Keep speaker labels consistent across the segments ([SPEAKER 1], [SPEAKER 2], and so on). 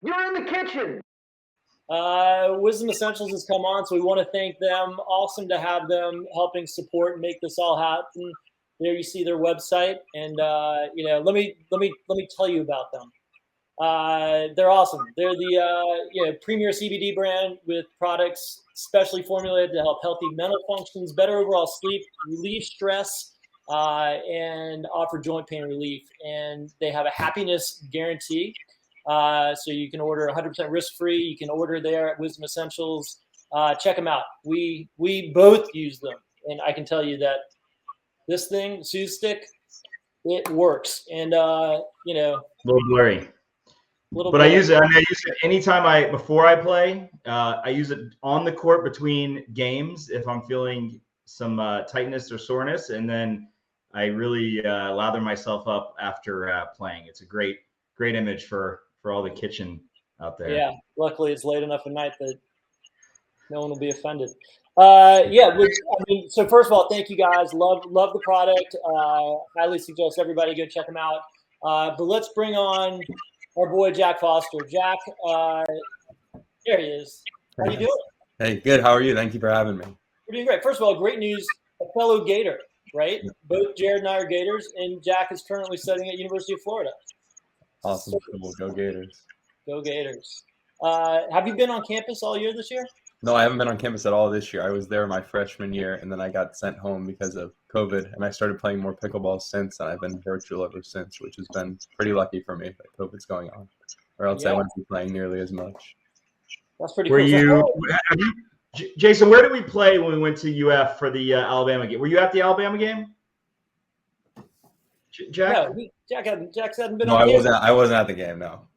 [SPEAKER 1] You're in the kitchen.
[SPEAKER 2] Wisdom Essentials has come on, so we want to thank them. Awesome to have them helping support and make this all happen. There you see their website, and let me tell you about them. They're awesome. They're the premier CBD brand with products specially formulated to help healthy mental functions, better overall sleep, relieve stress, and offer joint pain relief. And they have a happiness guarantee. So you can order 100% risk-free. You can order there at Wisdom Essentials. Check them out. We both use them, and I can tell you that this thing, Soothe Stick, it works. And
[SPEAKER 3] a little blurry.
[SPEAKER 2] But
[SPEAKER 3] I use it. I use it anytime before I play. I use it on the court between games if I'm feeling some tightness or soreness, and then I really lather myself up after playing. It's a great image for all the kitchen out there.
[SPEAKER 2] Yeah, luckily it's late enough at night that no one will be offended. So first of all, thank you guys. Love the product. Highly suggest everybody go check them out. But let's bring on our boy Jack Foster. Jack, there he is. How you doing?
[SPEAKER 4] Hey, good. How are you? Thank you for having me.
[SPEAKER 2] We're doing great. First of all, great news. A fellow Gator, right? Both Jared and I are Gators, and Jack is currently studying at University of Florida.
[SPEAKER 4] Awesome. Cool. Go Gators.
[SPEAKER 2] Go Gators. Have you been on campus all year this year?
[SPEAKER 4] No, I haven't been on campus at all this year. I was there my freshman year, and then I got sent home because of COVID, and I started playing more pickleball since, and I've been virtual ever since, which has been pretty lucky for me that COVID's going on, or else I wouldn't be playing nearly as much.
[SPEAKER 2] That's pretty cool.
[SPEAKER 3] Jason, where did we play when we went to UF for the Alabama game? Were you at the Alabama game? Jack?
[SPEAKER 2] No, Jack hadn't been
[SPEAKER 4] No,
[SPEAKER 2] on campus.
[SPEAKER 4] I wasn't at the game, no.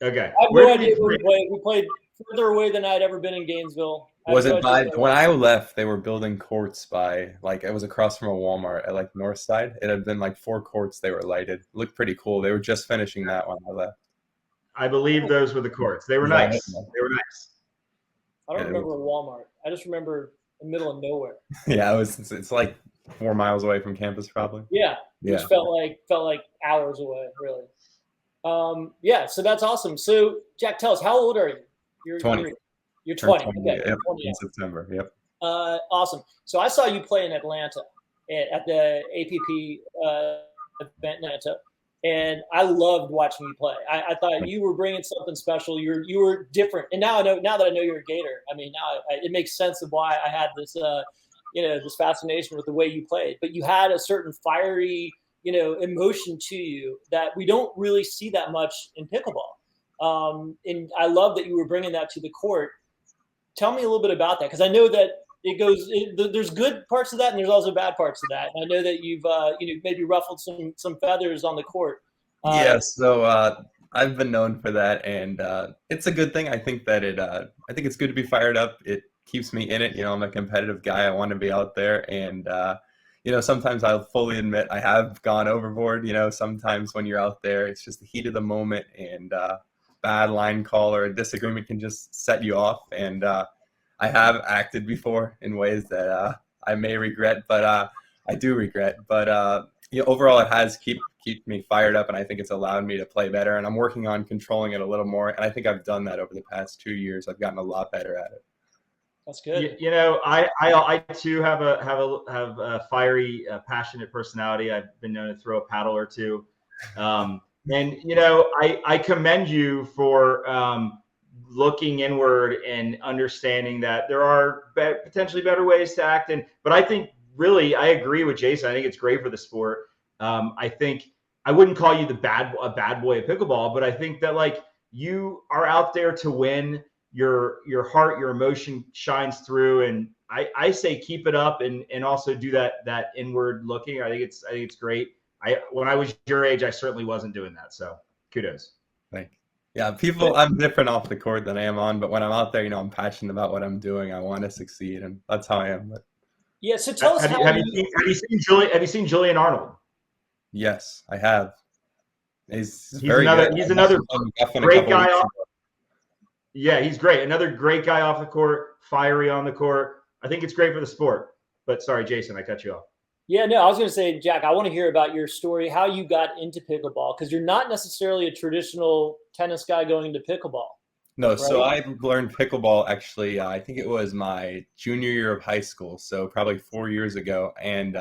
[SPEAKER 3] Okay.
[SPEAKER 2] I have no idea where we played. We played further away than I'd ever been in Gainesville.
[SPEAKER 4] When I left, they were building courts by, it was across from a Walmart at, North Side. It had been, 4 courts they were lighted. It looked pretty cool. They were just finishing that when I left.
[SPEAKER 3] I believe those were the courts. They were nice. They were nice.
[SPEAKER 2] I don't remember a Walmart. I just remember the middle of nowhere.
[SPEAKER 4] Yeah, it's 4 miles away from campus, probably.
[SPEAKER 2] Yeah. Which felt like hours away, really. So that's awesome. So, Jack, tell us, how old are you? You're
[SPEAKER 4] 20.
[SPEAKER 2] You're 20. Okay.
[SPEAKER 4] Yep,
[SPEAKER 2] 20,
[SPEAKER 4] in September. Yep.
[SPEAKER 2] Awesome. So I saw you play in Atlanta at the APP event in Atlanta, and I loved watching you play. I thought you were bringing something special. You were different. And now that I know you're a Gator, I mean, now it makes sense of why I had this this fascination with the way you played. But you had a certain fiery emotion to you that we don't really see that much in pickleball. And I love that you were bringing that to the court. Tell me a little bit about that, because I know that there's good parts of that and there's also bad parts of that. And I know that you've maybe ruffled some feathers on the court.
[SPEAKER 4] So I've been known for that, and it's a good thing. I think that I think it's good to be fired up. It keeps me in it. I'm a competitive guy. I want to be out there, and sometimes I'll fully admit I have gone overboard. Sometimes when you're out there, it's just the heat of the moment, and bad line call or a disagreement can just set you off. And I have acted before in ways that I may regret, but I do regret. But overall, it has keep me fired up, and I think it's allowed me to play better. And I'm working on controlling it a little more, and I think I've done that over the past 2 years. I've gotten a lot better at it.
[SPEAKER 2] That's good.
[SPEAKER 3] I too have a fiery, passionate personality. I've been known to throw a paddle or two. And, I commend you for looking inward and understanding that there are potentially better ways to act. But I think really, I agree with Jason. I think it's great for the sport. I think I wouldn't call you a bad boy at pickleball, but I think that you are out there to win. Your heart, your emotion shines through. And I say, keep it up and also do that inward looking. I think it's great. When I was your age, I certainly wasn't doing that. So kudos.
[SPEAKER 4] Thanks. Yeah, I'm different off the court than I am on, but when I'm out there, I'm passionate about what I'm doing. I want to succeed, and that's how I am. But
[SPEAKER 2] yeah, so tell us
[SPEAKER 3] have you seen Julian Arnold?
[SPEAKER 4] Yes, I have. He's
[SPEAKER 3] another great guy off. Yeah, he's great. Another great guy off the court, fiery on the court. I think it's great for the sport. But sorry, Jason, I cut you off.
[SPEAKER 2] Yeah, no, I was going to say, Jack, I want to hear about your story, how you got into pickleball, because you're not necessarily a traditional tennis guy going into pickleball,
[SPEAKER 4] No, so
[SPEAKER 2] right?
[SPEAKER 4] I learned pickleball actually, I think it was my junior year of high school, so probably 4 years ago. And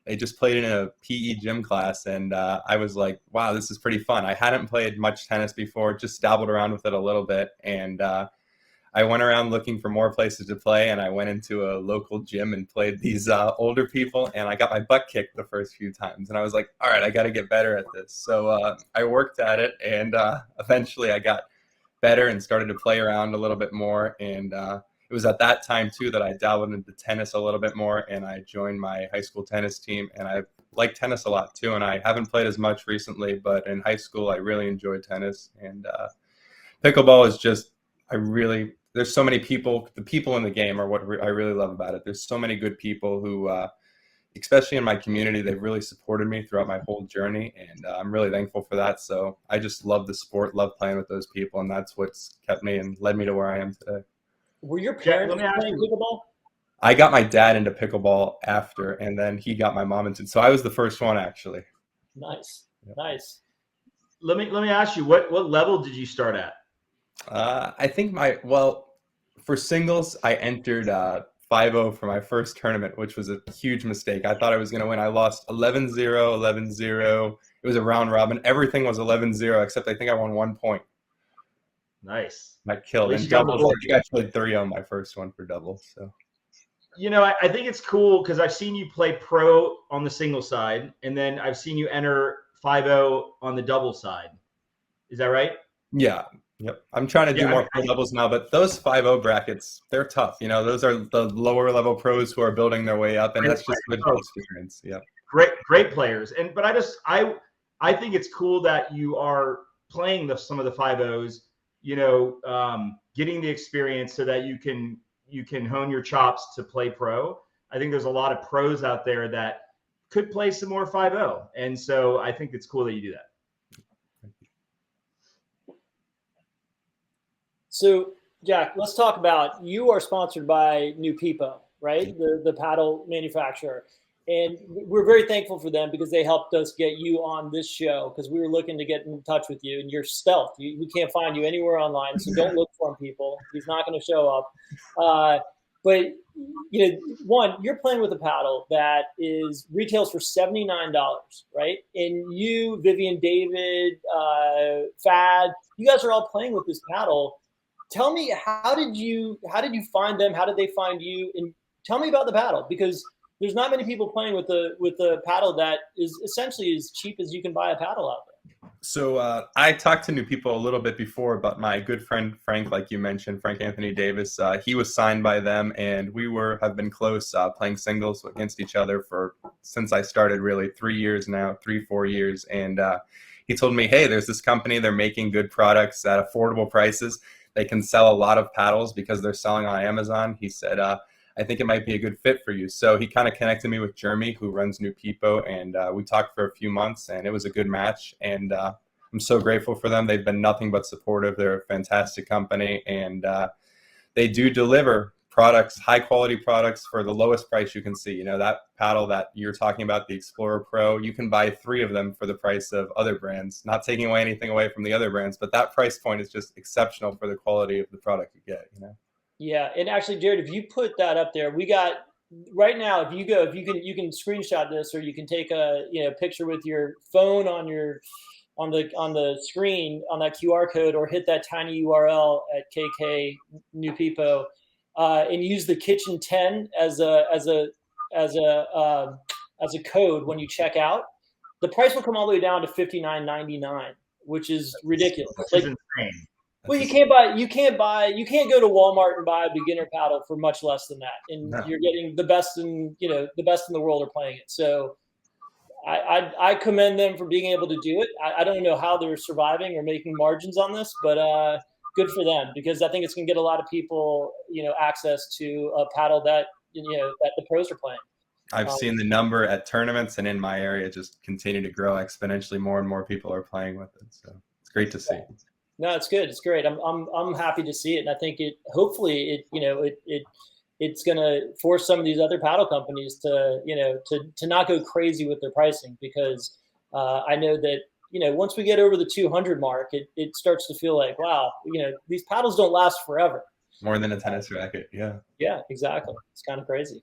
[SPEAKER 4] they just played in a PE gym class, and I was like, wow, this is pretty fun. I hadn't played much tennis before, just dabbled around with it a little bit. And I went around looking for more places to play, and I went into a local gym and played these older people, and I got my butt kicked the first few times. And I was like, all right, I got to get better at this. So I worked at it, and eventually I got better and started to play around a little bit more. And it was at that time too that I dabbled into tennis a little bit more, and I joined my high school tennis team. And I like tennis a lot too, and I haven't played as much recently, but in high school I really enjoyed tennis. And pickleball is just, there's so many people, the people in the game are what I really love about it. There's so many good people who especially in my community, they've really supported me throughout my whole journey, and I'm really thankful for that. So I just love the sport, love playing with those people, and that's what's kept me and led me to where I am today.
[SPEAKER 2] Were your
[SPEAKER 3] Jack,
[SPEAKER 2] parents
[SPEAKER 3] let me ask
[SPEAKER 2] playing
[SPEAKER 3] you.
[SPEAKER 2] pickleball?
[SPEAKER 4] I got my dad into pickleball after, and then he got my mom into it. So I was the first one, actually.
[SPEAKER 2] Nice,
[SPEAKER 4] Yep.
[SPEAKER 2] nice.
[SPEAKER 3] Let me ask you, what level did you start at?
[SPEAKER 4] I think for singles, I entered 5-0 for my first tournament, which was a huge mistake. I thought I was going to win. I lost 11-0, 11-0. It was a round robin. Everything was 11-0, except I think I won 1 point.
[SPEAKER 3] Nice.
[SPEAKER 4] I killed.
[SPEAKER 3] At least
[SPEAKER 4] And
[SPEAKER 3] you got the
[SPEAKER 4] doubles, I
[SPEAKER 3] board.
[SPEAKER 4] think I played 3-0 my first one for doubles. So
[SPEAKER 3] You know, I think it's cool because I've seen you play pro on the single side, and then I've seen you enter 5-0 on the double side. Is that right?
[SPEAKER 4] yeah, yep. I'm trying to do
[SPEAKER 3] Yeah,
[SPEAKER 4] more pro doubles now, but those 5-0 brackets, they're tough. You know, those are the lower level pros who are building their way up, and that's just good experience. Yeah.
[SPEAKER 3] great players. But I think it's cool that you are playing some of the 5-0s, getting the experience so that you can hone your chops to play pro. I think there's a lot of pros out there that could play some more 5-0. And so I think it's cool that you do that.
[SPEAKER 2] So, Jack, let's talk about, you are sponsored by Niupipo, right? The paddle manufacturer. And we're very thankful for them because they helped us get you on this show because we were looking to get in touch with you, and you're stealth. We can't find you anywhere online, so don't look for him, people. He's not going to show up. But one, you're playing with a paddle that retails for $79, right? And you, Vivian, David, Fad, you guys are all playing with this paddle. Tell me, how did you find them? How did they find you? And tell me about the paddle, because there's not many people playing with the paddle that is essentially as cheap as you can buy a paddle out there.
[SPEAKER 4] So I talked to Niupipo a little bit before, but my good friend Frank, like you mentioned, Frank Anthony Davis, he was signed by them, and we have been close playing singles against each other since I started, really 3 years now, 4 years. And he told me, hey, there's this company, they're making good products at affordable prices. They can sell a lot of paddles because they're selling on Amazon. He said, I think it might be a good fit for you. So he kind of connected me with Jeremy, who runs Niupipo, and we talked for a few months, and it was a good match. And I'm so grateful for them. They've been nothing but supportive. They're a fantastic company, and they do deliver products, high quality products for the lowest price you can see. You know, that paddle that you're talking about, the Explorer Pro, you can buy 3 of them for the price of other brands, not taking anything away from the other brands, but that price point is just exceptional for the quality of the product you get, you know?
[SPEAKER 2] Yeah. And actually, Jared, if you put that up there, we got right now, if you can screenshot this, or you can take a picture with your phone on the screen on that QR code, or hit that tiny URL at KK Niupipo, and use the Kitchen 10 as a code when you check out. The price will come all the way down to $59.99, which is ridiculous.
[SPEAKER 3] Which is insane.
[SPEAKER 2] Well, you can't go to Walmart and buy a beginner paddle for much less than that, and you're getting the best in the world are playing it. So I commend them for being able to do it. I don't know how they're surviving or making margins on this, but good for them, because I think it's going to get a lot of people, access to a paddle that that the pros are playing.
[SPEAKER 4] I've seen the number at tournaments and in my area just continue to grow exponentially. More and more people are playing with it, so it's great to see.
[SPEAKER 2] No, it's good. It's great. I'm happy to see it, and I think it it's going to force some of these other paddle companies to, to not go crazy with their pricing, because I know that, once we get over the 200 mark, it starts to feel like, wow, these paddles don't last forever.
[SPEAKER 4] More than a tennis racket. Yeah.
[SPEAKER 2] Yeah, exactly. It's kind of crazy.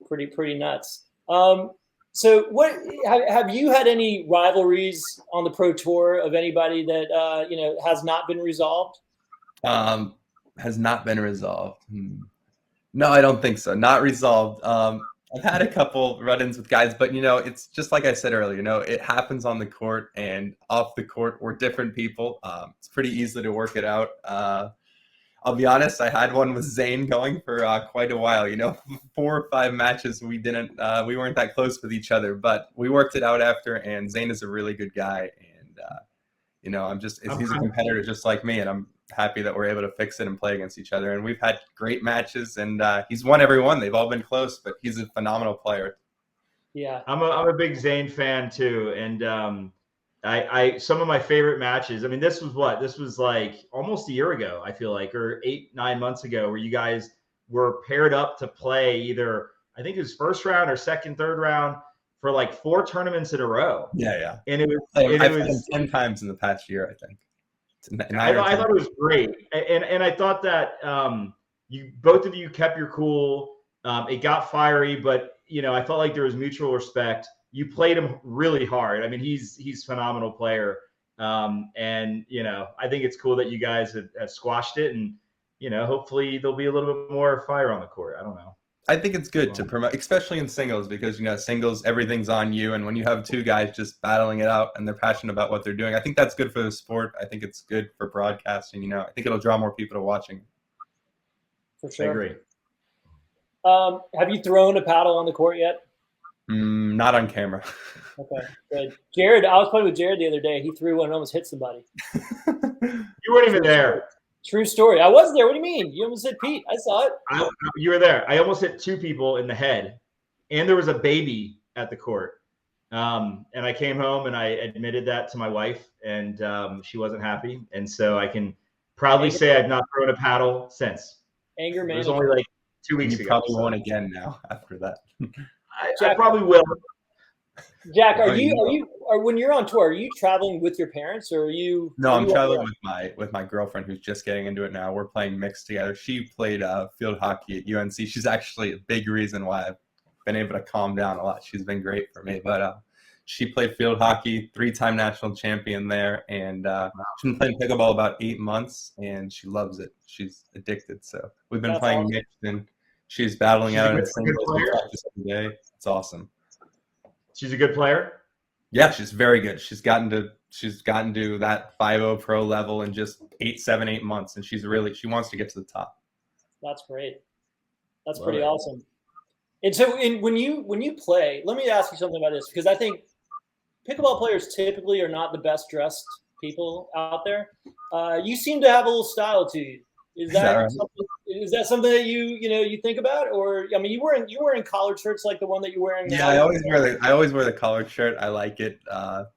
[SPEAKER 2] Pretty nuts. So what have you had any rivalries on the pro tour of anybody that, has not been resolved?
[SPEAKER 4] Has not been resolved. No, I don't think so. Not resolved. I've had a couple run-ins with guys, but it's just like I said earlier. It happens on the court and off the court. We're different people. It's pretty easy to work it out. I'll be honest. I had one with Zane going for quite a while. 4 or 5 matches. We weren't that close with each other, but we worked it out after. And Zane is a really good guy, and he's a competitor just like me, and I'm happy that we're able to fix it and play against each other. And we've had great matches, and he's won every one. They've all been close, but he's a phenomenal player.
[SPEAKER 2] Yeah,
[SPEAKER 3] I'm a big Zane fan too, and I some of my favorite matches. I mean, this was like almost a year ago, I feel like, or 8-9 months ago, where you guys were paired up to play either, I think it was first round or second, third round for like 4 tournaments in a row.
[SPEAKER 4] Yeah.
[SPEAKER 3] And
[SPEAKER 4] I've played 10 times in the past year, I think.
[SPEAKER 3] I thought it was great, and I thought that both of you kept your cool. It got fiery, but I felt like there was mutual respect. You played him really hard. I mean, he's a phenomenal player, and I think it's cool that you guys have squashed it, and hopefully there'll be a little bit more fire on the court. I don't know.
[SPEAKER 4] I think it's good to promote, especially in singles, because singles, everything's on you, and when you have 2 guys just battling it out and they're passionate about what they're doing, I think that's good for the sport. I think it's good for broadcasting. I think it'll draw more people to watching.
[SPEAKER 2] For sure.
[SPEAKER 3] I agree.
[SPEAKER 2] Have you thrown a paddle on the court yet?
[SPEAKER 4] Not on camera.
[SPEAKER 2] Okay, good. Jared, I was playing with Jared the other day. He threw one and almost hit somebody.
[SPEAKER 3] You weren't even there.
[SPEAKER 2] True story. I was there. What do you mean? You almost hit Pete. I saw it.
[SPEAKER 3] You were there. I almost hit 2 people in the head, and there was a baby at the court. And I came home and I admitted that to my wife, and she wasn't happy. And so I can proudly say I've not thrown a paddle since.
[SPEAKER 2] Anger management.
[SPEAKER 3] It was only like 2 weeks ago.
[SPEAKER 4] You probably won't again now after that.
[SPEAKER 3] I probably will.
[SPEAKER 2] Jack, when you're on tour, are you traveling with your parents, or are you?
[SPEAKER 4] No, I'm traveling with my girlfriend, who's just getting into it now. We're playing mixed together. She played field hockey at UNC. She's actually a big reason why I've been able to calm down a lot. She's been great for me. But she played field hockey, 3-time national champion there, and she's been playing pickleball about 8 months, and she loves it. She's addicted. So we've been playing mixed, and she's battling out in singles. We practice every day. It's awesome.
[SPEAKER 3] She's a good player?
[SPEAKER 4] Yeah, she's very good. She's gotten to that 5-0 pro level in just 8 months, and she wants to get to the top.
[SPEAKER 2] That's great. That's pretty awesome. And so when you play, let me ask you something about this, because I think pickleball players typically are not the best dressed people out there. You seem to have a little style to you. Is that something that you think about? Or I mean, you wearing collared shirts like the one that you're wearing now?
[SPEAKER 4] Yeah, I always wear the collared shirt. I like it.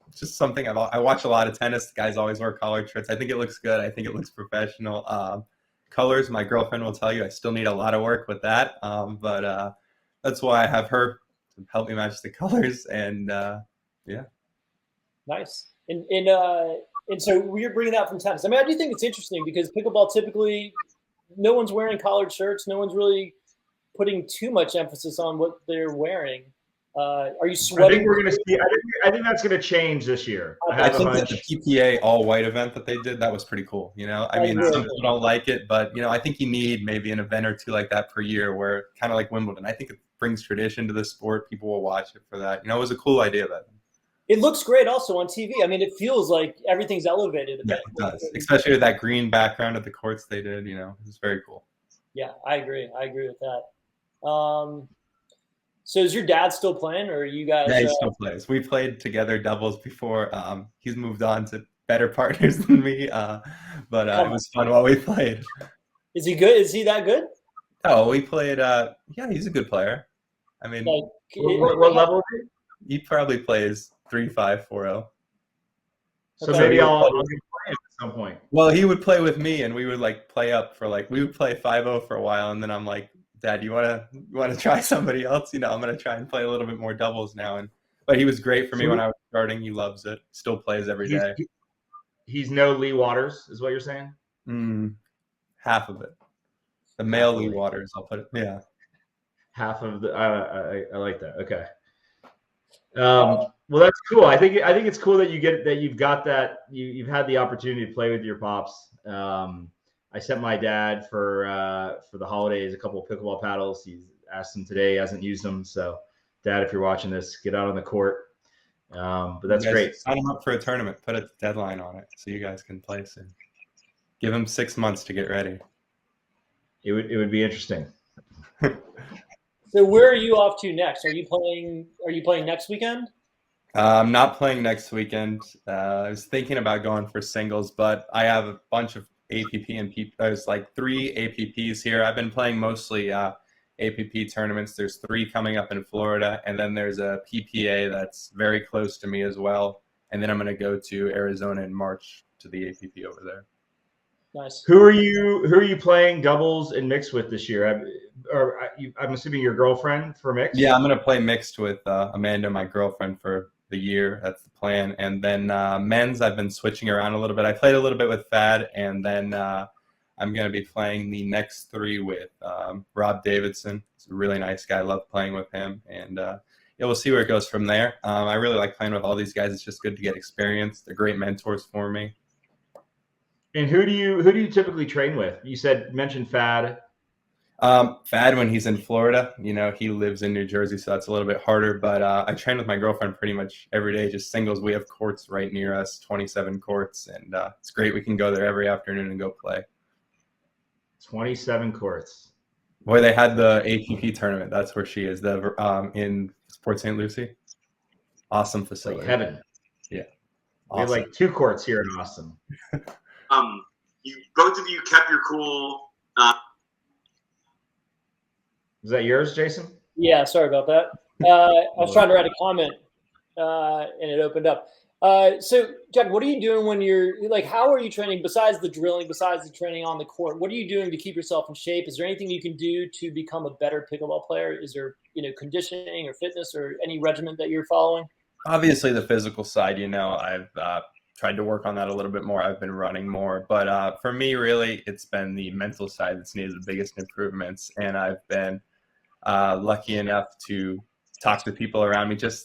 [SPEAKER 4] It's just something I watch a lot of tennis. The guys always wear collared shirts. I think it looks good. I think it looks professional. Colors, my girlfriend will tell you I still need a lot of work with that. But that's why I have her to help me match the colors. And yeah.
[SPEAKER 2] Nice. And so we're bringing that from tennis. I mean, I do think it's interesting because pickleball typically, no one's wearing collared shirts. No one's really putting too much emphasis on what they're wearing. Are you sweating?
[SPEAKER 3] I think we're going to see. I think that's going to change this year.
[SPEAKER 4] I think that the PPA all-white event that they did, that was pretty cool. I mean, some people don't like it, but I think you need maybe an event or 2 like that per year, where kind of like Wimbledon. I think it brings tradition to the sport. People will watch it for that. It was a cool idea that.
[SPEAKER 2] It looks great also on TV. I mean, it feels like everything's elevated a bit.
[SPEAKER 4] Yeah, it does. Especially with that green background of the courts they did, it's very cool.
[SPEAKER 2] Yeah, I agree. I agree with that. So is your dad still playing, or are you guys?
[SPEAKER 4] Yeah, he still plays. We played together doubles before. He's moved on to better partners than me, but it was fun while we played.
[SPEAKER 2] Is he good? Is he that good?
[SPEAKER 4] Oh, we played. Yeah, he's a good player. I mean,
[SPEAKER 3] what level is he?
[SPEAKER 4] He probably plays 3-5, 4-0.
[SPEAKER 3] So maybe I'll be playing at some point.
[SPEAKER 4] Well, he would play with me, and we would play up for we would play 5-0 for a while, and then I'm like, Dad, you wanna try somebody else? I'm gonna try and play a little bit more doubles now. But he was great for me when I was starting. He loves it. Still plays every day.
[SPEAKER 3] He's no Lee Waters, is what you're saying?
[SPEAKER 4] Half of it. The male Lee Waters, I'll put it. Yeah.
[SPEAKER 3] Half of the. I like that. Okay. Well, that's cool. I think it's cool that you've got that. You've had the opportunity to play with your pops. I sent my dad for the holidays a couple of pickleball paddles. He's asked him today. He hasn't used them. So, Dad, if you're watching this, get out on the court. But that's great.
[SPEAKER 4] Sign him up for a tournament. Put a deadline on it so you guys can play soon. Give him 6 months to get ready.
[SPEAKER 3] It would be interesting.
[SPEAKER 2] So where are you off to next? Are you playing next weekend?
[SPEAKER 4] I'm not playing next weekend. I was thinking about going for singles, but I have a bunch of APP and there's like 3 APPs here. I've been playing mostly APP tournaments. There's 3 coming up in Florida, and then there's a PPA that's very close to me as well. And then I'm going to go to Arizona in March to the APP over there.
[SPEAKER 2] Nice.
[SPEAKER 3] Who are you playing doubles and mixed with this year? I'm assuming your girlfriend for mixed?
[SPEAKER 4] Yeah, I'm going to play mixed with Amanda, my girlfriend, for the year. That's the plan. And then men's, I've been switching around a little bit. I played a little bit with Fad, and then I'm going to be playing the next 3 with Rob Davidson. He's a really nice guy. I love playing with him. And we'll see where it goes from there. I really like playing with all these guys. It's just good to get experience. They're great mentors for me.
[SPEAKER 3] And who do you typically train with? You mentioned Fad.
[SPEAKER 4] Fad when he's in Florida. He lives in New Jersey, so that's a little bit harder. But I train with my girlfriend pretty much every day, just singles. We have courts right near us, 27 courts, and it's great. We can go there every afternoon and go play.
[SPEAKER 3] 27 courts.
[SPEAKER 4] Boy, they had the APP tournament. That's where she is. In Port St. Lucie. Awesome facility.
[SPEAKER 3] Like heaven.
[SPEAKER 4] Yeah.
[SPEAKER 3] Awesome. We have like 2 courts here in Austin.
[SPEAKER 1] Both of you kept your cool.
[SPEAKER 3] Was that yours, Jason?
[SPEAKER 2] Yeah, sorry about that. I was trying to write a comment, and it opened up. So, Jack, what are you doing when you're how are you training besides the drilling, besides the training on the court? What are you doing to keep yourself in shape? Is there anything you can do to become a better pickleball player? Is there, conditioning or fitness or any regimen that you're following?
[SPEAKER 4] Obviously, the physical side, I've tried to work on that a little bit more. I've been running more. But for me, really, it's been the mental side that's needed the biggest improvements. And I've been lucky enough to talk to people around me, just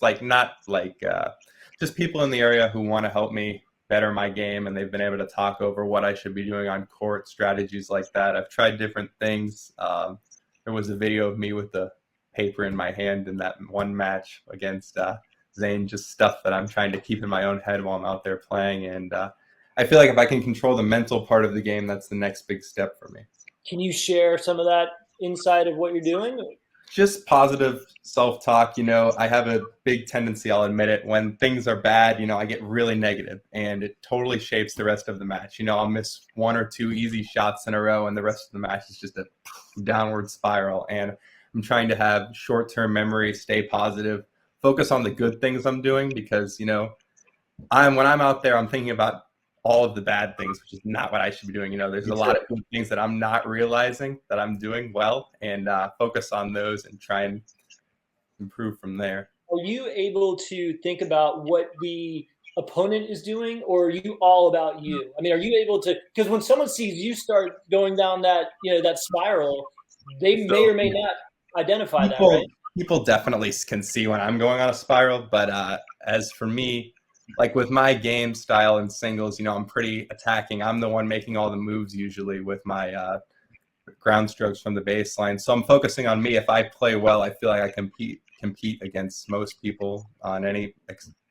[SPEAKER 4] people in the area who want to help me better my game. And they've been able to talk over what I should be doing on court, strategies like that. I've tried different things. There was a video of me with the paper in my hand in that one match against Zane, just stuff that I'm trying to keep in my own head while I'm out there playing. And I feel like if I can control the mental part of the game, that's the next big step for me.
[SPEAKER 2] Can you share some of that insight of what you're doing?
[SPEAKER 4] Just positive self-talk. I have a big tendency, I'll admit it, when things are bad, I get really negative, and it totally shapes the rest of the match. I'll miss 1 or 2 easy shots in a row, and the rest of the match is just a downward spiral. And I'm trying to have short-term memory, stay positive, focus on the good things I'm doing, because when I'm out there, I'm thinking about all of the bad things, which is not what I should be doing. There's a lot of good things that I'm not realizing that I'm doing well, and focus on those and try and improve from there.
[SPEAKER 2] Are you able to think about what the opponent is doing, or are you all about you? I mean, are you able to, because when someone sees you start going down that, that spiral, they may or may not identify that, right?
[SPEAKER 4] People definitely can see when I'm going on a spiral, but as for me, like with my game style in singles, I'm pretty attacking. I'm the one making all the moves usually with my ground strokes from the baseline. So I'm focusing on me. If I play well, I feel like I compete against most people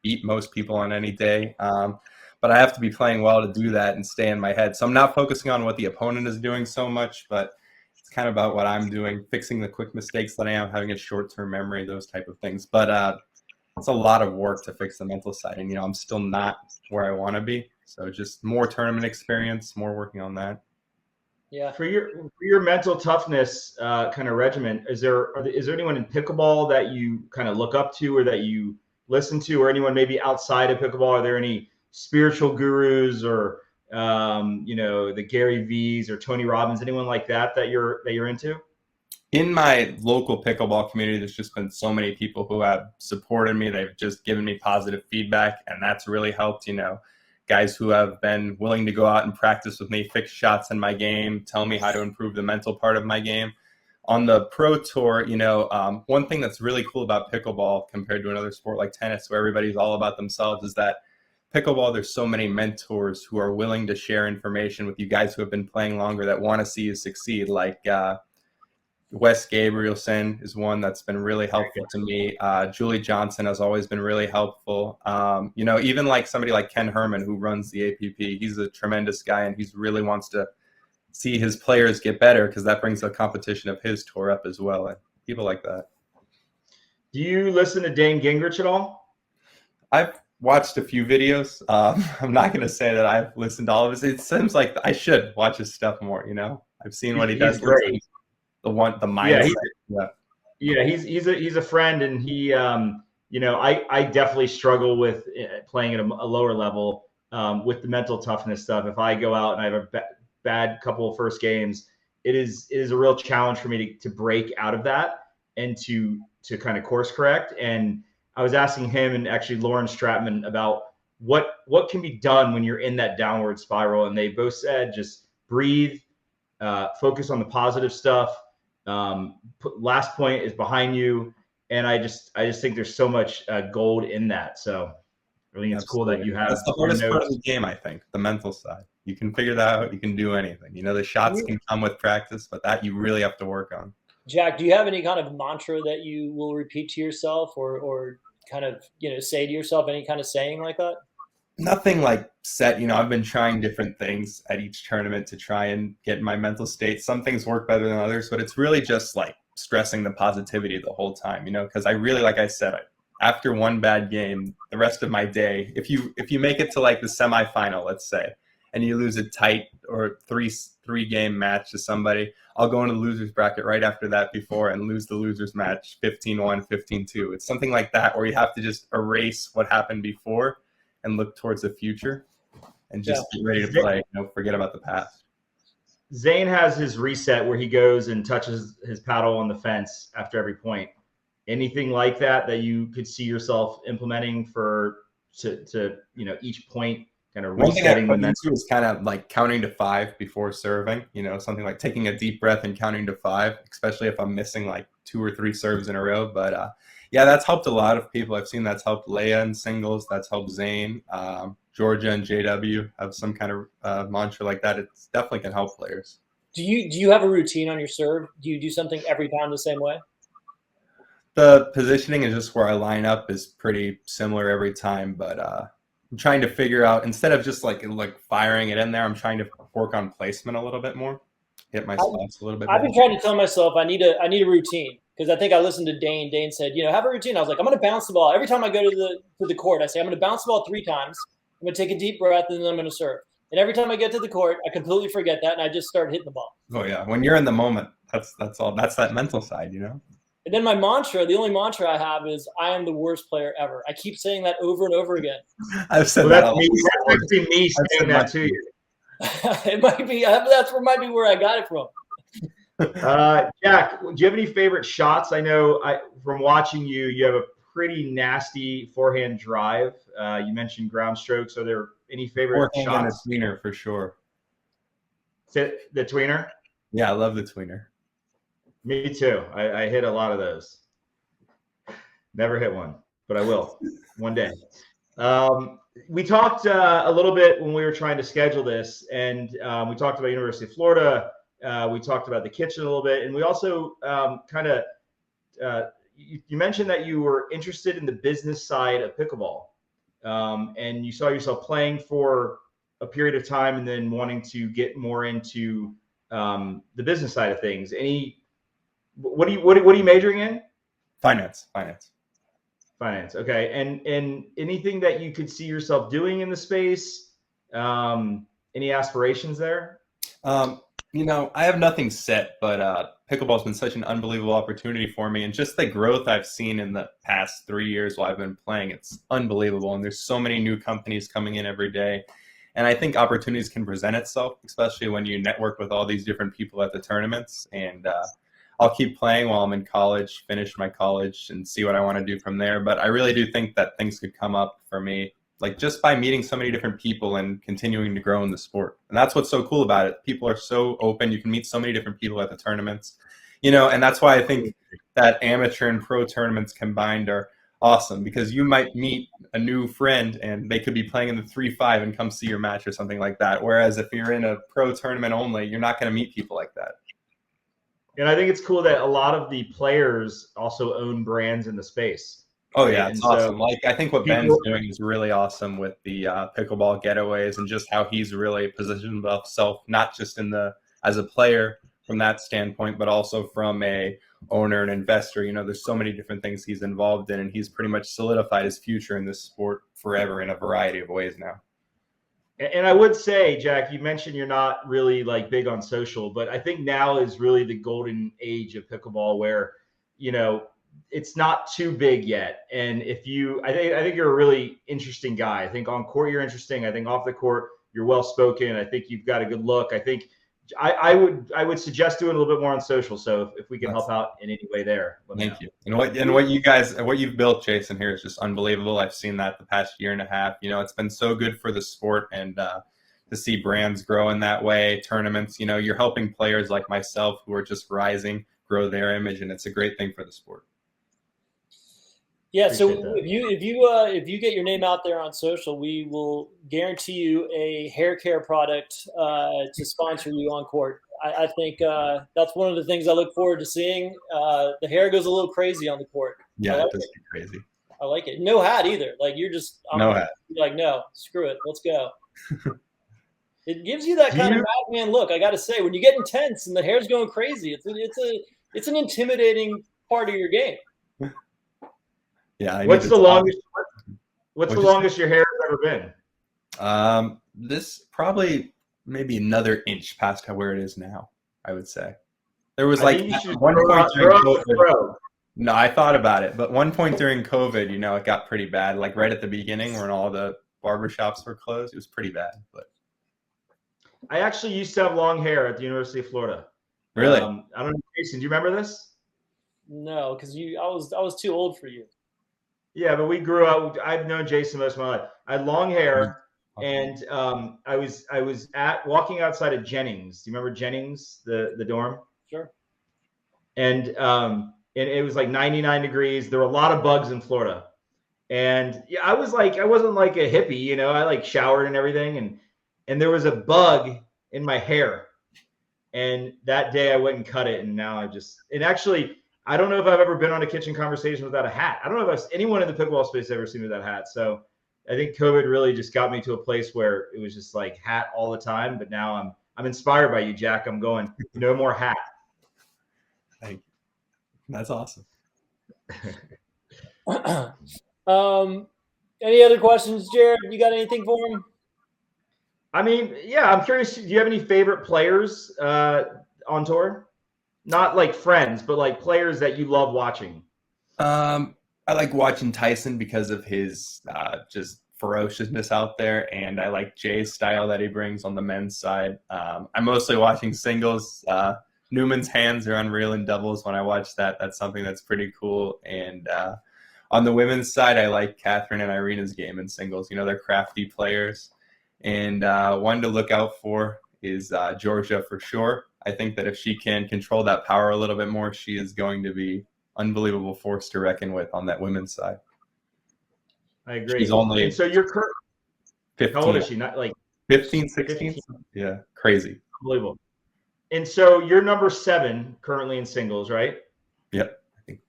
[SPEAKER 4] beat most people on any day. But I have to be playing well to do that and stay in my head. So I'm not focusing on what the opponent is doing so much, but it's kind of about what I'm doing, fixing the quick mistakes that I am, having a short-term memory, those type of things. But it's a lot of work to fix the mental side. And, I'm still not where I want to be. So just more tournament experience, more working on that.
[SPEAKER 2] Yeah.
[SPEAKER 3] For your mental toughness kind of regimen, is there anyone in pickleball that you kind of look up to, or that you listen to, or anyone maybe outside of pickleball? Are there any spiritual gurus, or the Gary V's or Tony Robbins, anyone like that you're into?
[SPEAKER 4] In my local pickleball community, there's just been so many people who have supported me. They've just given me positive feedback, and that's really helped, guys who have been willing to go out and practice with me, fix shots in my game, tell me how to improve the mental part of my game. On the pro tour, one thing that's really cool about pickleball compared to another sport like tennis where everybody's all about themselves is that pickleball, there's so many mentors who are willing to share information with you guys who have been playing longer that want to see you succeed. Like Wes Gabrielson is one that's been really helpful to me. Julie Johnson has always been really helpful. Even like somebody like Ken Herman who runs the APP, he's a tremendous guy and he really wants to see his players get better because that brings the competition of his tour up as well. And people like that.
[SPEAKER 3] Do you listen to Dane Gingrich at all?
[SPEAKER 4] I've watched a few videos. I'm not going to say that I've listened to all of his. It seems like I should watch his stuff more. I've seen what he does.
[SPEAKER 3] Great.
[SPEAKER 4] The mindset.
[SPEAKER 3] He's a friend, and he, I definitely struggle with playing at a lower level with the mental toughness stuff. If I go out and I have a bad couple of first games, it is a real challenge for me to break out of that and to kind of course correct. And I was asking him and actually Lauren Stratman about what can be done when you're in that downward spiral. And they both said, just breathe, focus on the positive stuff. Last point is behind you. And I just think there's so much gold in that. So I think it's cool that you have.
[SPEAKER 4] That's the hardest part of the game, I think, the mental side. You can figure that out. You can do anything. The shots can come with practice, but that you really have to work on.
[SPEAKER 2] Jack, do you have any kind of mantra that you will repeat to yourself or kind of, say to yourself, any kind of saying like that?
[SPEAKER 4] Nothing like set. I've been trying different things at each tournament to try and get in my mental state. Some things work better than others, but it's really just like stressing the positivity the whole time, because I really, like I said, after one bad game, the rest of my day, if you make it to like the semifinal, let's say, and you lose a tight or three game match to somebody, I'll go into the losers bracket right after that before and lose the losers match 15-1, 15-2. It's something like that where you have to just erase what happened before and look towards the future and just get ready to play, forget about the past.
[SPEAKER 3] Zane has his reset where he goes and touches his paddle on the fence after every point. Anything like that you could see yourself implementing to each point? Kind of
[SPEAKER 4] one thing I
[SPEAKER 3] put
[SPEAKER 4] into is kind of like counting to 5 before serving, something like taking a deep breath and counting to 5, especially if I'm missing like 2 or 3 serves in a row. But that's helped a lot of people. I've seen that's helped Leia in singles. That's helped Zane. Georgia and JW have some kind of mantra like that. It definitely can help players.
[SPEAKER 2] Do you have a routine on your serve? Do you do something every time the same way?
[SPEAKER 4] The positioning is just where I line up is pretty similar every time, but I'm trying to figure out, instead of just like firing it in there, I'm trying to work on placement a little bit more, hit my spots a little bit.
[SPEAKER 2] I've been trying to tell myself I need a routine, because I think I listened to Dane. Dane said, have a routine. I was like, I'm going to bounce the ball every time I go to the court. I say I'm going to bounce the ball 3 times. I'm going to take a deep breath, and then I'm going to serve. And every time I get to the court, I completely forget that, and I just start hitting the ball.
[SPEAKER 4] Oh yeah, when you're in the moment, that's all. That's that mental side,
[SPEAKER 2] And then my mantra, the only mantra I have is, I am the worst player ever. I keep saying that over and over again.
[SPEAKER 4] I've said that.
[SPEAKER 3] That's me saying that to you.
[SPEAKER 2] It might be. Might be where I got it from.
[SPEAKER 3] Jack, do you have any favorite shots? I know from watching you have a pretty nasty forehand drive. You mentioned ground strokes. Are there any favorite shots?
[SPEAKER 4] And the tweener for sure.
[SPEAKER 3] The tweener?
[SPEAKER 4] Yeah, I love the tweener.
[SPEAKER 3] Me too. I hit a lot of those. Never hit one, but I will one day. We talked a little bit when we were trying to schedule this, and we talked about University of Florida. We talked about the kitchen a little bit, and we also you mentioned that you were interested in the business side of pickleball, and you saw yourself playing for a period of time and then wanting to get more into the business side of things. What are you majoring in?
[SPEAKER 4] Finance.
[SPEAKER 3] Okay. And anything that you could see yourself doing in the space? Any aspirations there?
[SPEAKER 4] I have nothing set, but pickleball's been such an unbelievable opportunity for me, and just the growth I've seen in the past 3 years while I've been playing, it's unbelievable. And there's so many new companies coming in every day. And I think opportunities can present itself, especially when you network with all these different people at the tournaments. And I'll keep playing while I'm in college, finish my college, and see what I want to do from there. But I really do think that things could come up for me, like just by meeting so many different people and continuing to grow in the sport. And that's what's so cool about it. People are so open. You can meet so many different people at the tournaments, and that's why I think that amateur and pro tournaments combined are awesome, because you might meet a new friend and they could be playing in the 3-5 and come see your match or something like that. Whereas if you're in a pro tournament only, you're not going to meet people like that.
[SPEAKER 3] And I think it's cool that a lot of the players also own brands in the space.
[SPEAKER 4] Oh yeah,
[SPEAKER 3] And
[SPEAKER 4] it's
[SPEAKER 3] so
[SPEAKER 4] awesome. Like I think what
[SPEAKER 3] people-
[SPEAKER 4] Ben's doing is really awesome with the pickleball getaways, and just how he's really positioned himself not just as a player from that standpoint, but also from a owner and investor. There's so many different things he's involved in, and he's pretty much solidified his future in this sport forever in a variety of ways now.
[SPEAKER 3] And I would say, Jack, you mentioned you're not really like big on social, but I think now is really the golden age of pickleball where, it's not too big yet. And I think you're a really interesting guy. I think on court you're interesting. I think off the court you're well spoken. I think you've got a good look. I think I would suggest doing a little bit more on social. So if we can help out in any way there,
[SPEAKER 4] thank you. And what you've built, Jason, here is just unbelievable. I've seen that the past year and a half. It's been so good for the sport, and to see brands grow in that way, tournaments. You're helping players like myself who are just rising grow their image, and it's a great thing for the sport.
[SPEAKER 2] Yeah, so if you get your name out there on social, we will guarantee you a hair care product to sponsor you on court. I think that's one of the things I look forward to seeing. The hair goes a little crazy on the court.
[SPEAKER 4] Yeah, it does get crazy.
[SPEAKER 2] I like it. No hat either. Like
[SPEAKER 4] no hat.
[SPEAKER 2] Like, no, screw it. Let's go. It gives you that kind of madman look. I got to say, when you get intense and the hair's going crazy, it's an intimidating part of your game.
[SPEAKER 4] Yeah.
[SPEAKER 3] What's the longest your hair has ever been?
[SPEAKER 4] This probably maybe another inch past where it is now, I would say. There was like one point during COVID. No, I thought about it, but one point during COVID, it got pretty bad. Like right at the beginning when all the barbershops were closed, it was pretty bad. But
[SPEAKER 3] I actually used to have long hair at the University of Florida.
[SPEAKER 4] Really?
[SPEAKER 3] I don't know, Jason, do you remember this?
[SPEAKER 2] No, because I was too old for you.
[SPEAKER 3] Yeah, but we grew up. I've known Jason most of my life. I had long hair, and I was walking outside of Jennings. Do you remember Jennings, the dorm?
[SPEAKER 2] Sure.
[SPEAKER 3] And it was like 99 degrees. There were a lot of bugs in Florida, and yeah, I wasn't like a hippie, I like showered and everything, and there was a bug in my hair, and that day I went and cut it, and now actually. I don't know if I've ever been on a Kitchen Conversation without a hat. I don't know if anyone in the pickleball space ever seen me without a hat. So I think COVID really just got me to a place where it was just like hat all the time. But now I'm inspired by you, Jack. I'm going, no more hat.
[SPEAKER 4] Thank you. That's awesome.
[SPEAKER 2] Any other questions, Jared? You got anything for him?
[SPEAKER 3] I mean, yeah, I'm curious. Do you have any favorite players on tour? Not like friends, but like players that you love watching.
[SPEAKER 4] I like watching Tyson because of his just ferociousness out there, and I like Jay's style that he brings on the men's side. I'm mostly watching singles. Newman's hands are unreal in doubles. When I watch that, that's something that's pretty cool. And on the women's side, I like Catherine and Irina's game in singles. They're crafty players. And one to look out for is Georgia for sure. I think that if she can control that power a little bit more, she is going to be unbelievable force to reckon with on that women's side.
[SPEAKER 3] I agree.
[SPEAKER 4] She's only
[SPEAKER 3] and so you're current.
[SPEAKER 4] 15.
[SPEAKER 3] How old is she? Not like
[SPEAKER 4] 15, 16? 15. Yeah, crazy.
[SPEAKER 3] Unbelievable. And so you're number 7 currently in singles, right?
[SPEAKER 4] Yep. I think.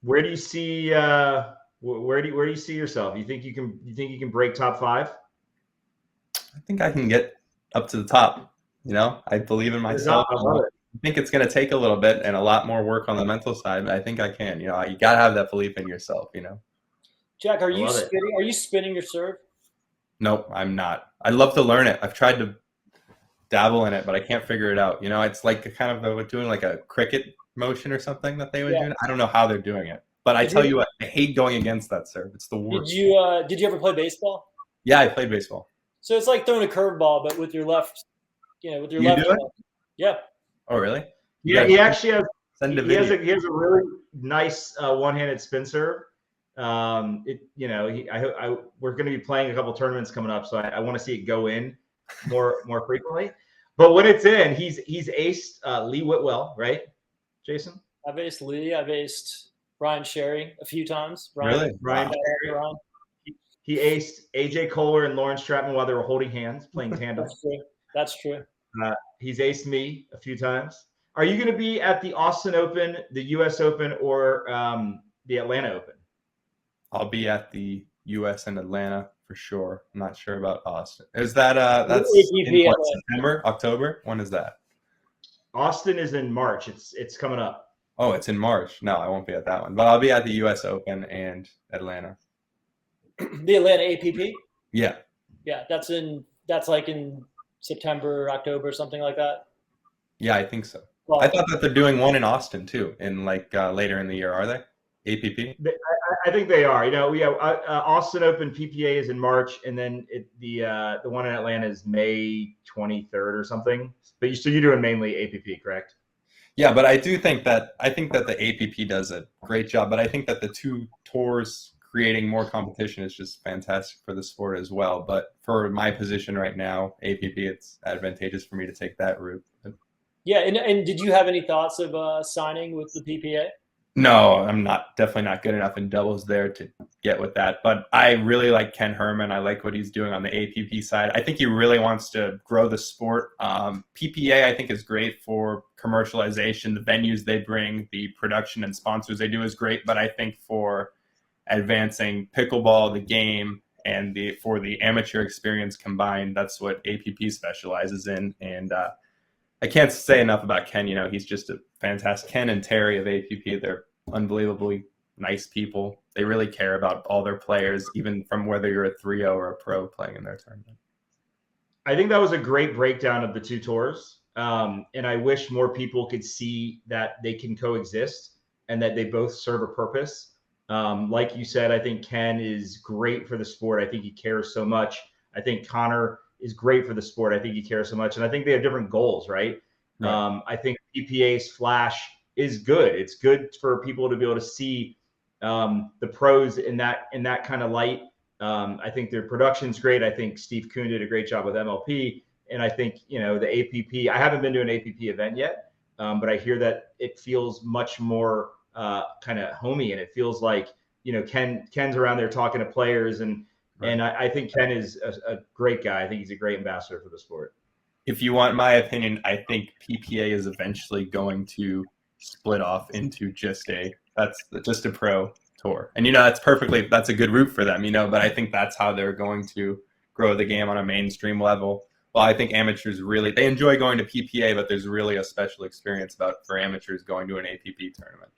[SPEAKER 3] Where do you see where do you see yourself? You think you can break top 5?
[SPEAKER 4] I think I can get up to the top. I believe in myself.
[SPEAKER 3] I love it.
[SPEAKER 4] I think it's going to take a little bit and a lot more work on the mental side, but I think I can. You got to have that belief in yourself,
[SPEAKER 2] Jack, are you spinning? Are you spinning your serve?
[SPEAKER 4] Nope, I'm not. I'd love to learn it. I've tried to dabble in it, but I can't figure it out. It's like kind of doing like a cricket motion or something that they would do. I don't know how they're doing it, but I tell you what, I hate going against that serve. It's the worst.
[SPEAKER 2] Did you ever play baseball?
[SPEAKER 4] Yeah, I played baseball.
[SPEAKER 2] So it's like throwing a curveball, but with your left. With your
[SPEAKER 4] you
[SPEAKER 2] left.
[SPEAKER 4] Do it?
[SPEAKER 2] Yeah.
[SPEAKER 4] Oh, really?
[SPEAKER 3] Yeah, he actually has
[SPEAKER 4] Send a
[SPEAKER 3] He has
[SPEAKER 4] video.
[SPEAKER 3] a really nice one-handed spin serve. We're going to be playing a couple tournaments coming up, so I want to see it go in more frequently. But when it's in, he's aced Lee Whitwell, right, Jason?
[SPEAKER 2] I've aced Lee. I've aced Ryan Sherry a few times.
[SPEAKER 4] Really?
[SPEAKER 3] Ryan
[SPEAKER 2] Sherry.
[SPEAKER 3] Sherry. He aced AJ Kohler and Lawrence Stratman while they were holding hands, playing tandem.
[SPEAKER 2] That's true.
[SPEAKER 3] He's aced me a few times. Are you going to be at the Austin Open, the U.S. Open, or the Atlanta Open?
[SPEAKER 4] I'll be at the U.S. and Atlanta for sure. I'm not sure about Austin. Is that that's in what, September, October? When is that?
[SPEAKER 3] Austin is in March. It's coming up.
[SPEAKER 4] Oh, it's in March. No, I won't be at that one, but I'll be at the U.S. Open and Atlanta.
[SPEAKER 2] The Atlanta APP?
[SPEAKER 4] Yeah.
[SPEAKER 2] Yeah, that's like in September, October, something like that.
[SPEAKER 4] Yeah, I think so.
[SPEAKER 2] Well,
[SPEAKER 4] I thought that they're doing one in Austin too, in like later in the year. Are they? APP?
[SPEAKER 3] I think they are. Austin Open PPA is in March, and then the one in Atlanta is May 23rd or something. But so you're doing mainly APP, correct?
[SPEAKER 4] Yeah, but I think that the APP does a great job. But I think that the two tours creating more competition is just fantastic for the sport as well. But for my position right now, APP, it's advantageous for me to take that route.
[SPEAKER 2] Yeah, and did you have any thoughts of signing with the PPA?
[SPEAKER 4] No, I'm definitely not good enough in doubles there to get with that. But I really like Ken Herman. I like what he's doing on the APP side. I think he really wants to grow the sport. PPA, I think, is great for commercialization. The venues they bring, the production and sponsors they do is great. But I think for advancing pickleball, the game, and for the amateur experience combined, that's what APP specializes in. And I can't say enough about Ken. He's just a fantastic. Ken and Terry of APP, they're unbelievably nice people. They really care about all their players, even from whether you're a 3-0 or a pro playing in their tournament.
[SPEAKER 3] I think that was a great breakdown of the two tours. And I wish more people could see that they can coexist and that they both serve a purpose. Like you said, I think Ken is great for the sport. I think he cares so much. I think Connor is great for the sport. I think he cares so much. And I think they have different goals, right? I think PPA's flash is good. It's good for people to be able to see the pros in that kind of light. I think their production's great. I think Steve Kuhn did a great job with MLP. And I think, the APP, I haven't been to an APP event yet, but I hear that it feels much more kind of homey, and it feels like, Ken's around there talking to players, and I think Ken is a great guy. I think he's a great ambassador for the sport.
[SPEAKER 4] If you want my opinion, I think PPA is eventually going to split off into just a pro tour. And, that's a good route for them, but I think that's how they're going to grow the game on a mainstream level. Well, I think amateurs they enjoy going to PPA, but there's really a special experience for amateurs going to an APP tournament.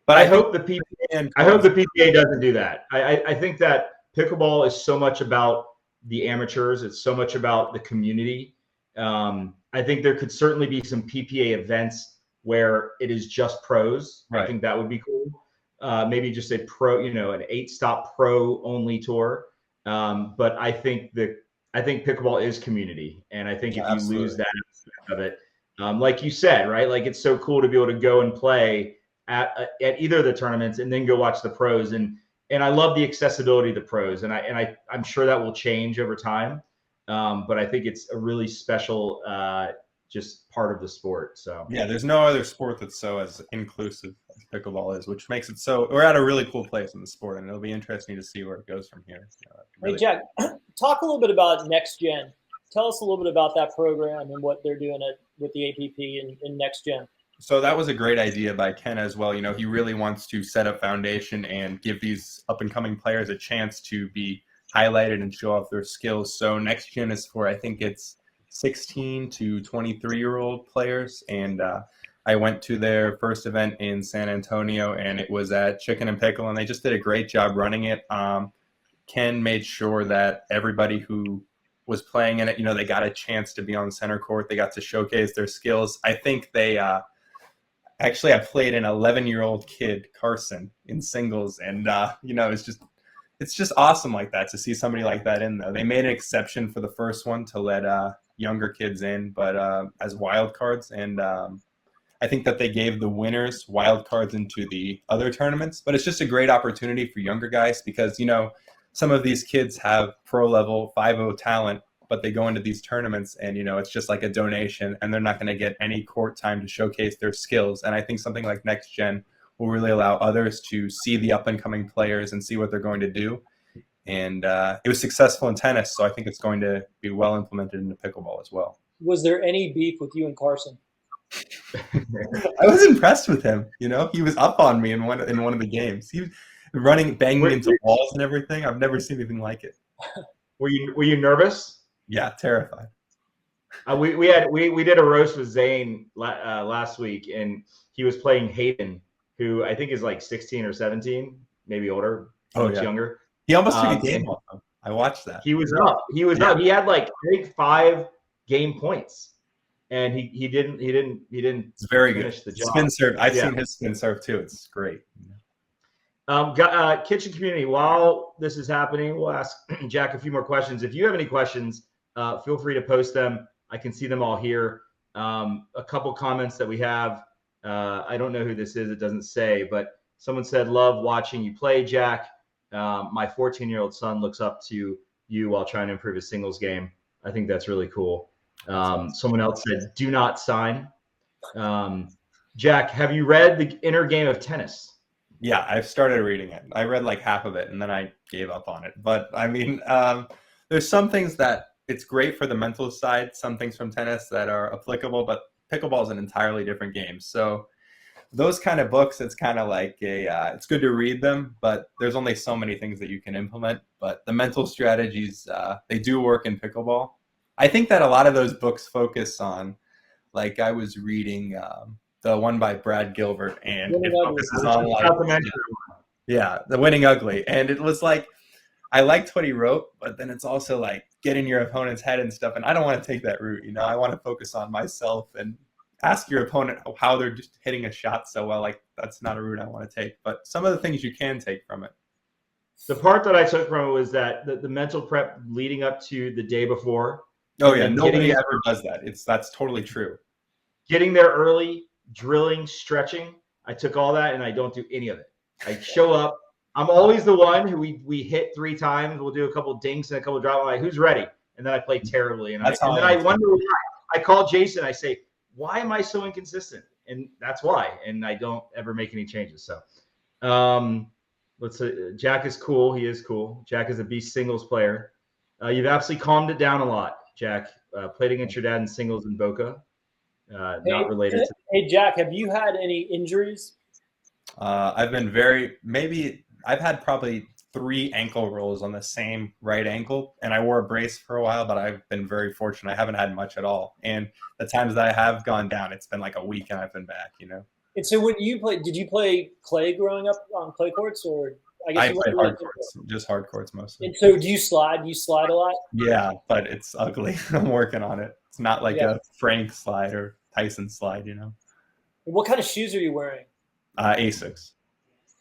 [SPEAKER 4] But
[SPEAKER 3] I hope the PPA doesn't do that. I think that pickleball is so much about the amateurs. It's so much about the community. I think there could certainly be some PPA events where it is just pros. Right. I think that would be cool. Maybe just a pro, an 8-stop pro only tour. But I think pickleball is community. And I think if you lose that aspect of it, like you said, right? Like, it's so cool to be able to go and play at either of the tournaments and then go watch the pros. And I love the accessibility of the pros. And I'm sure that will change over time. But I think it's a really special just part of the sport. So
[SPEAKER 4] yeah, there's no other sport that's so as inclusive as pickleball is, which makes it so we're at a really cool place in the sport, and it'll be interesting to see where it goes from here.
[SPEAKER 2] Hey, Jack, talk a little bit about Next Gen. Tell us a little bit about that program and what they're doing with the APP in Next Gen.
[SPEAKER 4] So that was a great idea by Ken as well. He really wants to set a foundation and give these up-and-coming players a chance to be highlighted and show off their skills. So Next Gen is for, I think it's 16 to 23-year-old players. And I went to their first event in San Antonio, and it was at Chicken and Pickle, and they just did a great job running it. Ken made sure that everybody who was playing in it, they got a chance to be on center court. They got to showcase their skills. I think they actually, I played an 11-year-old kid, Carson, in singles, and it's just awesome like that to see somebody like that in there. They made an exception for the first one to let younger kids in, but as wild cards, and I think that they gave the winners wild cards into the other tournaments, but it's just a great opportunity for younger guys because, you know, some of these kids have pro level 5-0 talent, but they go into these tournaments and, you know, it's just like a donation and they're not going to get any court time to showcase their skills. And I think something like Next Gen will really allow others to see the up and coming players and see what they're going to do. And it was successful in tennis, so I think it's going to be well implemented into pickleball as well.
[SPEAKER 2] Was there any beef with you and Carson?
[SPEAKER 4] I was impressed with him. You know, he was up on me in one of the games. He was banging into walls and everything. I've never seen anything like it.
[SPEAKER 3] Were you nervous?
[SPEAKER 4] Yeah, terrified.
[SPEAKER 3] We did a roast with Zane last week, and he was playing Hayden, who I think is like 16 or 17, maybe older, younger.
[SPEAKER 4] He almost took a game off him. I watched that.
[SPEAKER 3] He was up. He was up. He had like I think 5 game points, and he didn't.
[SPEAKER 4] It's very good.
[SPEAKER 3] The job.
[SPEAKER 4] Spin serve. I've seen his spin serve too. It's great.
[SPEAKER 3] Kitchen community. While this is happening, we'll ask Jack a few more questions. If you have any questions, feel free to post them. I can see them all here. A couple comments that we have. I don't know who this is. It doesn't say, but someone said, "Love watching you play, Jack. My 14-year-old son looks up to you while trying to improve his singles game." I think that's really cool. Someone else said, "Do not sign." Jack, have you read The Inner Game of Tennis?
[SPEAKER 4] Yeah, I've started reading it. I read like half of it and then I gave up on it. But I mean, there's some things that it's great for the mental side, some things from tennis that are applicable, but pickleball is an entirely different game. So those kind of books, it's kind of like it's good to read them, but there's only so many things that you can implement. But the mental strategies, they do work in pickleball. I think that a lot of those books focus on, like I was reading the one by Brad Gilbert, and it focuses on like, The Winning Ugly. And it was like, I liked what he wrote, but then it's also like get in your opponent's head and stuff. And I don't want to take that route. You know, I want to focus on myself and ask your opponent how they're just hitting a shot so well. Like that's not a route I want to take, but some of the things you can take from it.
[SPEAKER 3] The part that I took from it was that the mental prep leading up to the day before.
[SPEAKER 4] Oh yeah, nobody ever does that. That's totally true.
[SPEAKER 3] Getting there early, drilling, stretching. I took all that and I don't do any of it. I show up. I'm always the one who we hit 3 times. We'll do a couple dinks and a couple drop. I'm like, who's ready? And then I play terribly. And then I wonder why. I call Jason. I say, why am I so inconsistent? And that's why. And I don't ever make any changes. So let's say Jack is cool. He is cool. Jack is a beast singles player. You've absolutely calmed it down a lot, Jack. Played against your dad in singles in Boca. Not related to.
[SPEAKER 2] Hey, Jack, have you had any injuries?
[SPEAKER 4] I've had probably 3 ankle rolls on the same right ankle, and I wore a brace for a while, but I've been very fortunate. I haven't had much at all. And the times that I have gone down, it's been like a week and I've been back, you know?
[SPEAKER 2] And so when you play, did you play clay growing up on clay courts, or
[SPEAKER 4] I played hard courts, just hard courts mostly.
[SPEAKER 2] And so do you slide? Do you slide a lot?
[SPEAKER 4] Yeah, but it's ugly. I'm working on it. It's not like a Frank slide or Tyson slide, you know?
[SPEAKER 2] What kind of shoes are you wearing?
[SPEAKER 4] Asics.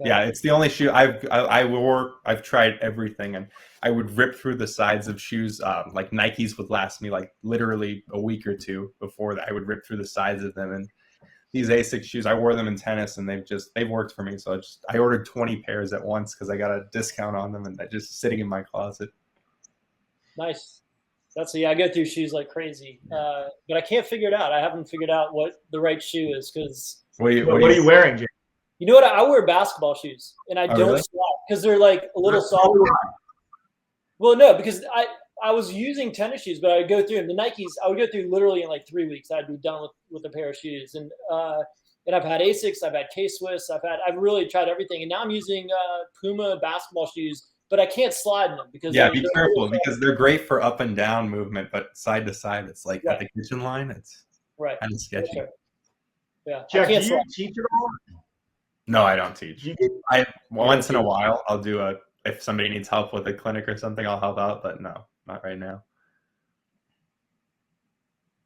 [SPEAKER 4] Okay. Yeah, it's the only shoe I've tried everything, and I would rip through the sides of shoes. Like Nikes would last me like literally a week or 2 before that. I would rip through the sides of them, and these Asics shoes, I wore them in tennis, and they've worked for me. So I ordered 20 pairs at once because I got a discount on them, and they're just sitting in my closet.
[SPEAKER 2] Nice. I go through shoes like crazy, but I can't figure it out. I haven't figured out what the right shoe is because.
[SPEAKER 3] What are you wearing, Jay?
[SPEAKER 2] You know what? I wear basketball shoes, and I don't slide because they're like a little soft. Well, no, because I was using tennis shoes, but I would go through them. The Nikes, I would go through literally in like 3 weeks. I'd be done with a pair of shoes, and I've had Asics, I've had K-Swiss, I've really tried everything, and now I'm using Puma basketball shoes, but I can't slide in them because
[SPEAKER 4] be careful because they're great for up and down movement, but side to side, it's like at the kitchen line, it's kind of sketchy.
[SPEAKER 2] Sure. Yeah,
[SPEAKER 3] Jack, do you teach at all?
[SPEAKER 4] No, I don't teach. Once in a while, I'll do if somebody needs help with a clinic or something, I'll help out, but no, not right now.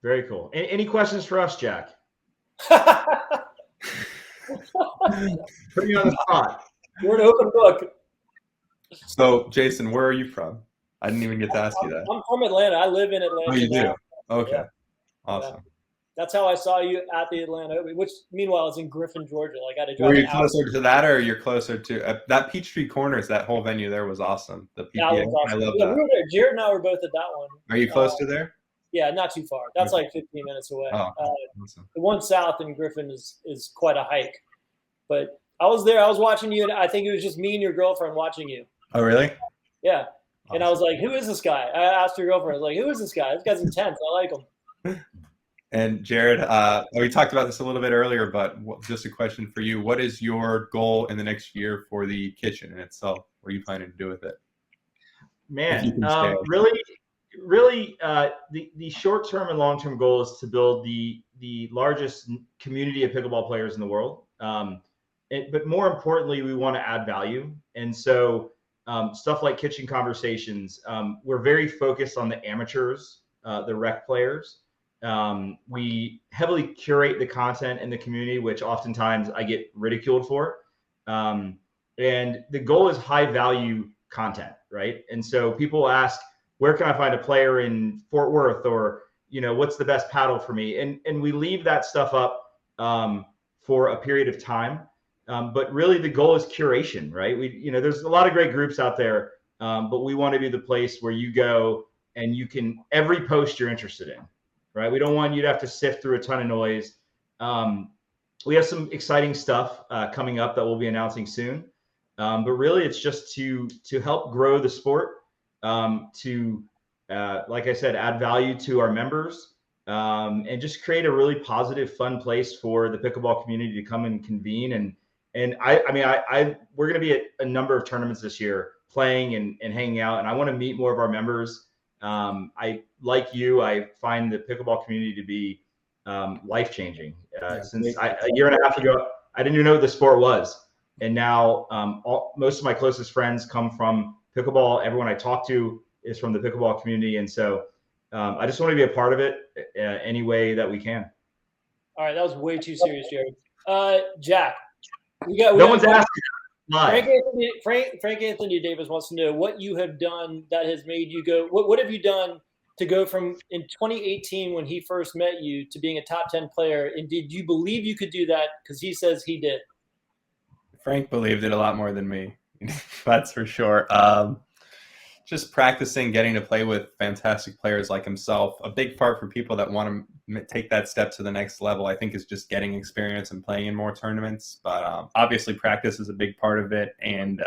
[SPEAKER 3] Very cool. Any questions for us, Jack? Put you on the spot.
[SPEAKER 2] You're an open book.
[SPEAKER 4] So, Jason, where are you from? I didn't even get to ask you that.
[SPEAKER 2] I'm from Atlanta. I live in Atlanta.
[SPEAKER 4] Oh, you do? Okay. Yeah. Awesome.
[SPEAKER 2] That's how I saw you at the Atlanta Open, which meanwhile is in Griffin, Georgia. Like I had to drive
[SPEAKER 4] Were you
[SPEAKER 2] an hour.
[SPEAKER 4] closer to that, or you're closer to that Peachtree Corners? That whole venue there was awesome. The
[SPEAKER 2] That
[SPEAKER 4] PPA,
[SPEAKER 2] was awesome.
[SPEAKER 4] I love
[SPEAKER 2] Yeah,
[SPEAKER 4] that.
[SPEAKER 2] we were there. Jared and I were both at that one.
[SPEAKER 4] Are you close to there?
[SPEAKER 2] Yeah, not too far. That's
[SPEAKER 4] Okay.
[SPEAKER 2] like 15 minutes away.
[SPEAKER 4] Oh, awesome.
[SPEAKER 2] The one south in Griffin is quite a hike. But I was there. I was watching you, and I think it was just me and your girlfriend watching you.
[SPEAKER 4] Oh, really?
[SPEAKER 2] Yeah.
[SPEAKER 4] Awesome.
[SPEAKER 2] And I was like, who is this guy? I asked your girlfriend. I was like, who is this guy? This guy's intense. I like him.
[SPEAKER 4] And Jared, we talked about this a little bit earlier, but just a question for you. What is your goal in the next year for the kitchen in itself? What are you planning to do with it?
[SPEAKER 3] Man, really, the short-term and long-term goal is to build the largest community of pickleball players in the world. But more importantly, we want to add value. And so stuff like Kitchen Konversations, we're very focused on the amateurs, the rec players. We heavily curate the content in the community, which oftentimes I get ridiculed for. And the goal is high value content, right? And so people ask, where can I find a player in Fort Worth, or, what's the best paddle for me? And we leave that stuff up for a period of time. But really the goal is curation, right? There's a lot of great groups out there, but we want to be the place where you go and you can, every post you're interested in, right? We don't want you to have to sift through a ton of noise. We have some exciting stuff coming up that we'll be announcing soon. But really it's just to help grow the sport, like I said, add value to our members, and just create a really positive, fun place for the pickleball community to come and convene. And we're going to be at a number of tournaments this year, playing and hanging out. And I want to meet more of our members. I find the pickleball community to be life-changing. Since a year and a half ago, I didn't even know what the sport was. And now most of my closest friends come from pickleball. Everyone I talk to is from the pickleball community. And so I just want to be a part of it any way that we can.
[SPEAKER 2] All right, that was way too serious, Jared. Jack,
[SPEAKER 3] no one's asking.
[SPEAKER 2] Frank Anthony Davis wants to know what you have done that has made you go. What have you done to go from in 2018 when he first met you to being a top 10 player? And did you believe you could do that? Because he says he did.
[SPEAKER 4] Frank believed it a lot more than me. That's for sure. Just practicing, getting to play with fantastic players like himself. A big part for people that want to take that step to the next level, I think, is just getting experience and playing in more tournaments. But obviously practice is a big part of it. And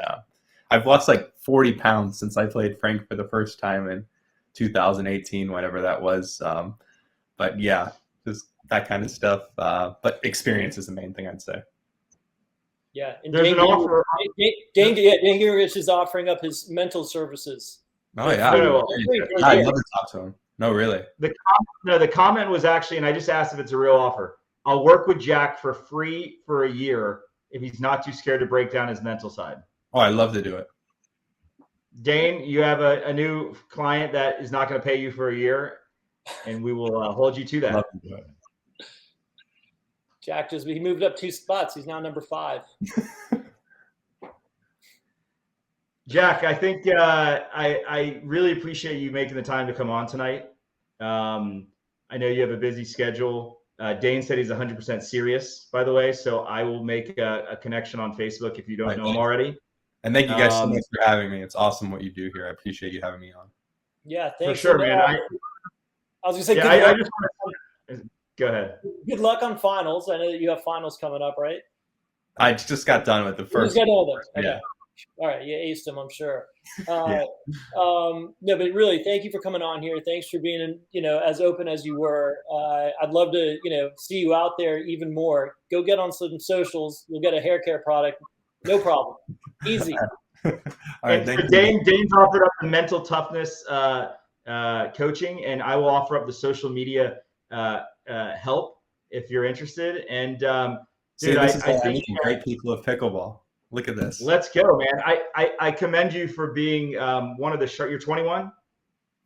[SPEAKER 4] I've lost like 40 pounds since I played Frank for the first time in 2018, whatever that was. But yeah, just that kind of stuff. But experience is the main thing I'd say.
[SPEAKER 2] Yeah, and
[SPEAKER 3] there's an offer.
[SPEAKER 2] Dan Gingrich is offering up his mental services.
[SPEAKER 4] Oh yeah, I'd love to talk to him. No, really.
[SPEAKER 3] The comment was actually, and I just asked if it's a real offer. I'll work with Jack for free for a year if he's not too scared to break down his mental side.
[SPEAKER 4] Oh, I'd love to do it.
[SPEAKER 3] Dane, you have a new client that is not going to pay you for a year, and we will hold you to that.
[SPEAKER 4] Love to do it.
[SPEAKER 2] Jack he moved up 2 spots. He's now number 5.
[SPEAKER 3] Jack, I think I really appreciate you making the time to come on tonight. I know you have a busy schedule. Dane said he's 100% serious, by the way, so I will make a connection on Facebook if you don't know him already.
[SPEAKER 4] And thank you guys so much for having me. It's awesome what you do here. I appreciate you having me on.
[SPEAKER 2] Yeah, thanks.
[SPEAKER 3] For sure, man.
[SPEAKER 2] I was going to say,
[SPEAKER 3] I just want to go ahead.
[SPEAKER 2] Good luck on finals. I know that you have finals coming up, right?
[SPEAKER 4] I just got done with the first.
[SPEAKER 2] Okay.
[SPEAKER 4] Yeah.
[SPEAKER 2] All right, you aced them, I'm sure.
[SPEAKER 4] Yeah.
[SPEAKER 2] No, but really, thank you for coming on here. Thanks for being, as open as you were. I'd love to, see you out there even more. Go get on some socials. You'll get a hair care product. No problem. Easy.
[SPEAKER 4] All right,
[SPEAKER 3] Dane's offered up the mental toughness coaching, and I will offer up the social media help if you're interested. And dude,
[SPEAKER 4] I think great people of pickleball. Look at this.
[SPEAKER 3] Let's go, man. I commend you for being one of the you're 21?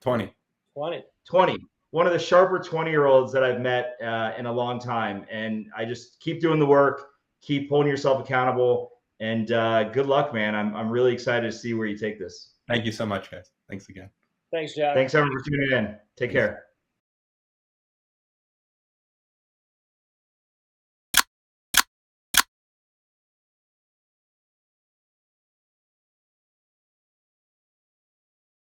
[SPEAKER 4] 20.
[SPEAKER 3] One of the sharper 20-year-olds that I've met in a long time. And I just keep doing the work, keep holding yourself accountable, and good luck, man. I'm really excited to see where you take this.
[SPEAKER 4] Thank you so much, guys. Thanks again.
[SPEAKER 2] Thanks, Jack.
[SPEAKER 3] Thanks, everyone, for tuning in. Take care.